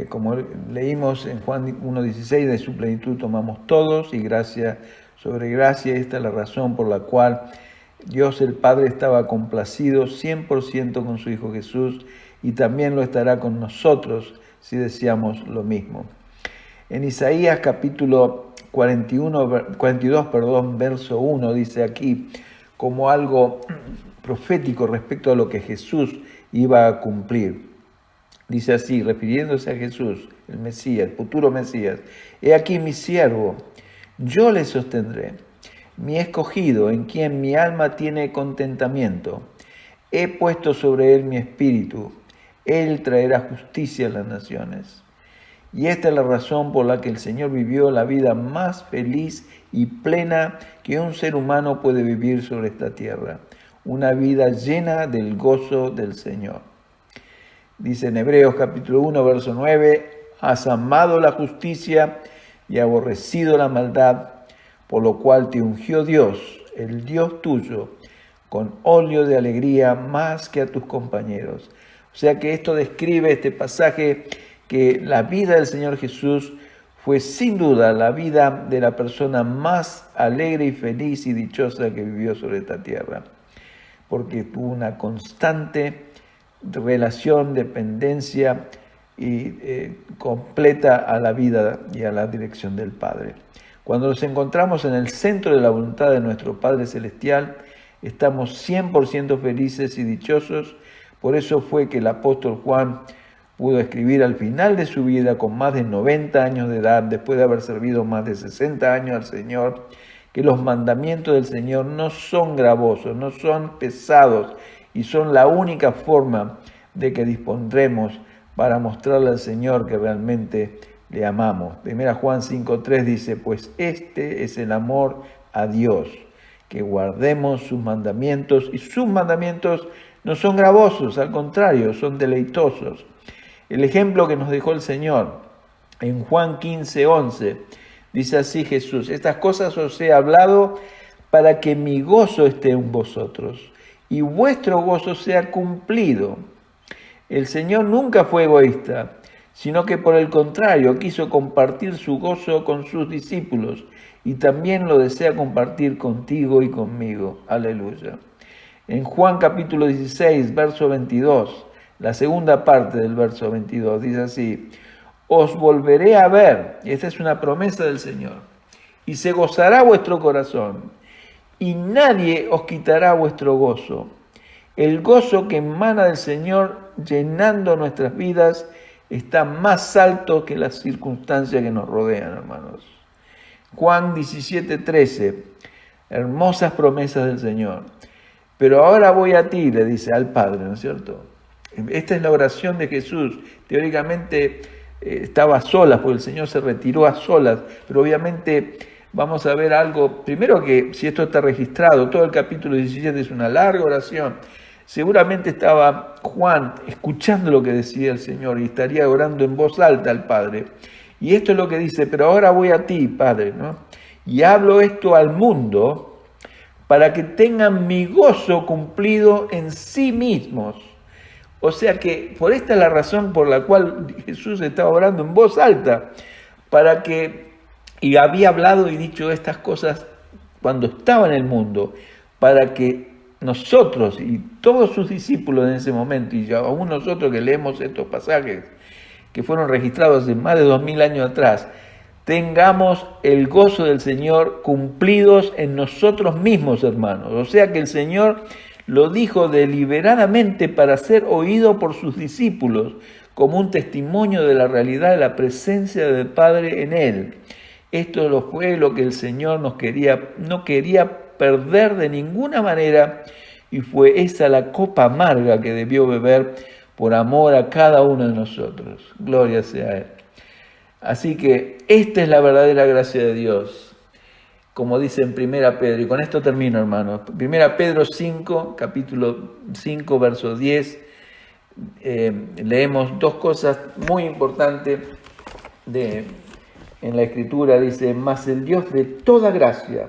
Como leímos en Juan 1:16, de su plenitud tomamos todos y gracia sobre gracia. Esta es la razón por la cual Dios el Padre estaba complacido 100% con su Hijo Jesús, y también lo estará con nosotros si deseamos lo mismo. En Isaías capítulo 42, verso 1, dice aquí como algo profético respecto a lo que Jesús iba a cumplir. Dice así, refiriéndose a Jesús, el Mesías, el futuro Mesías: he aquí mi siervo, yo le sostendré, mi escogido, en quien mi alma tiene contentamiento. He puesto sobre él mi espíritu, él traerá justicia a las naciones. Y esta es la razón por la que el Señor vivió la vida más feliz y plena que un ser humano puede vivir sobre esta tierra, una vida llena del gozo del Señor. Dice en Hebreos capítulo 1, verso 9, has amado la justicia y aborrecido la maldad, por lo cual te ungió Dios, el Dios tuyo, con óleo de alegría más que a tus compañeros. O sea que esto describe, este pasaje, que la vida del Señor Jesús fue sin duda la vida de la persona más alegre y feliz y dichosa que vivió sobre esta tierra, porque tuvo una constante relación, dependencia y completa a la vida y a la dirección del Padre. Cuando nos encontramos en el centro de la voluntad de nuestro Padre Celestial, estamos 100% felices y dichosos. Por eso fue que el apóstol Juan pudo escribir al final de su vida, con más de 90 años de edad, después de haber servido más de 60 años al Señor, que los mandamientos del Señor no son gravosos, no son pesados, y son la única forma de que dispondremos para mostrarle al Señor que realmente le amamos. 1 Juan 5:3 dice, pues este es el amor a Dios, que guardemos sus mandamientos, y sus mandamientos no son gravosos, al contrario, son deleitosos. El ejemplo que nos dejó el Señor en Juan 15:11, dice así Jesús: estas cosas os he hablado para que mi gozo esté en vosotros y vuestro gozo sea cumplido. El Señor nunca fue egoísta, sino que por el contrario quiso compartir su gozo con sus discípulos, y también lo desea compartir contigo y conmigo. Aleluya. En Juan capítulo 16, verso 22, la segunda parte del verso 22, dice así: os volveré a ver, y esta es una promesa del Señor, y se gozará vuestro corazón, y nadie os quitará vuestro gozo. El gozo que emana del Señor llenando nuestras vidas está más alto que las circunstancias que nos rodean, hermanos. Juan 17:13, hermosas promesas del Señor. Pero ahora voy a ti, le dice al Padre, ¿no es cierto? Esta es la oración de Jesús. Teóricamente estaba a solas, porque el Señor se retiró a solas, pero obviamente vamos a ver algo. Primero, que si esto está registrado, todo el capítulo 17 es una larga oración. Seguramente estaba Juan escuchando lo que decía el Señor y estaría orando en voz alta al Padre. Y esto es lo que dice: pero ahora voy a ti, Padre, ¿no? Y hablo esto al mundo para que tengan mi gozo cumplido en sí mismos. O sea que por esta es la razón por la cual Jesús estaba orando en voz alta, y había hablado y dicho estas cosas cuando estaba en el mundo, para que nosotros y todos sus discípulos en ese momento, y aún nosotros que leemos estos pasajes que fueron registrados hace más de 2000 años atrás, tengamos el gozo del Señor cumplidos en nosotros mismos, hermanos. O sea que el Señor lo dijo deliberadamente para ser oído por sus discípulos como un testimonio de la realidad de la presencia del Padre en Él. Esto fue lo que el Señor no quería perder de ninguna manera, y fue esa la copa amarga que debió beber por amor a cada uno de nosotros. Gloria sea a Él. Así que esta es la verdadera gracia de Dios, como dice en 1 Pedro, y con esto termino, hermanos. 1 Pedro 5, capítulo 5, verso 10, leemos dos cosas muy importantes en la Escritura. Dice: mas el Dios de toda gracia,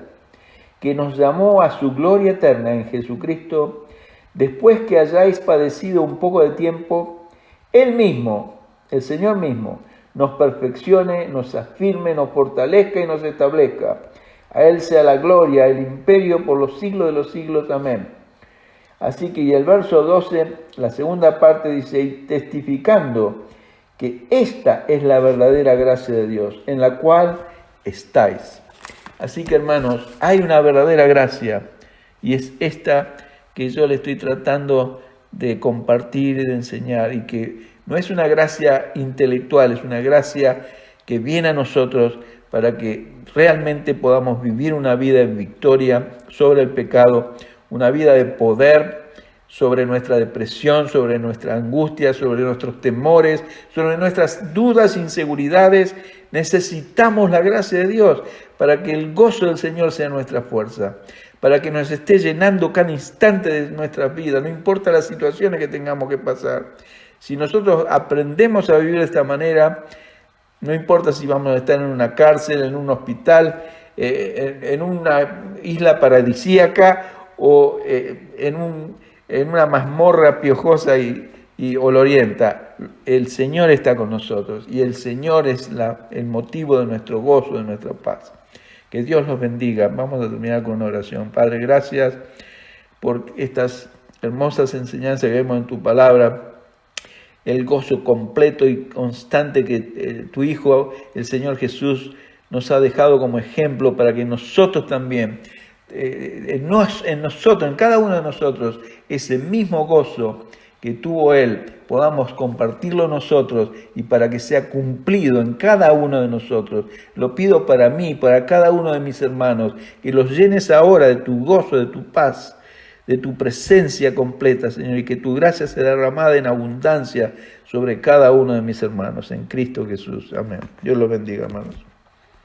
que nos llamó a su gloria eterna en Jesucristo, después que hayáis padecido un poco de tiempo, Él mismo, el Señor mismo, nos perfeccione, nos afirme, nos fortalezca y nos establezca. A Él sea la gloria, el imperio por los siglos de los siglos. Amén. Así que, y el verso 12, la segunda parte dice: y testificando que esta es la verdadera gracia de Dios, en la cual estáis. Así que, hermanos, hay una verdadera gracia, y es esta que yo le estoy tratando de compartir y de enseñar, y que no es una gracia intelectual, es una gracia que viene a nosotros para que realmente podamos vivir una vida en victoria sobre el pecado, una vida de poder sobre nuestra depresión, sobre nuestra angustia, sobre nuestros temores, sobre nuestras dudas, inseguridades. Necesitamos la gracia de Dios para que el gozo del Señor sea nuestra fuerza, para que nos esté llenando cada instante de nuestras vidas, no importa las situaciones que tengamos que pasar. Si nosotros aprendemos a vivir de esta manera, no importa si vamos a estar en una cárcel, en un hospital, en una isla paradisíaca o en una mazmorra piojosa y olorienta, el Señor está con nosotros, y el Señor es el motivo de nuestro gozo, de nuestra paz. Que Dios los bendiga. Vamos a terminar con una oración. Padre, gracias por estas hermosas enseñanzas que vemos en tu palabra, el gozo completo y constante que tu Hijo, el Señor Jesús, nos ha dejado como ejemplo para que nosotros también, en nosotros, en cada uno de nosotros, ese mismo gozo que tuvo Él, podamos compartirlo nosotros, y para que sea cumplido en cada uno de nosotros. Lo pido para mí, para cada uno de mis hermanos, que los llenes ahora de tu gozo, de tu paz, de tu presencia completa, Señor, y que tu gracia sea derramada en abundancia sobre cada uno de mis hermanos, en Cristo Jesús. Amén. Dios los bendiga, hermanos.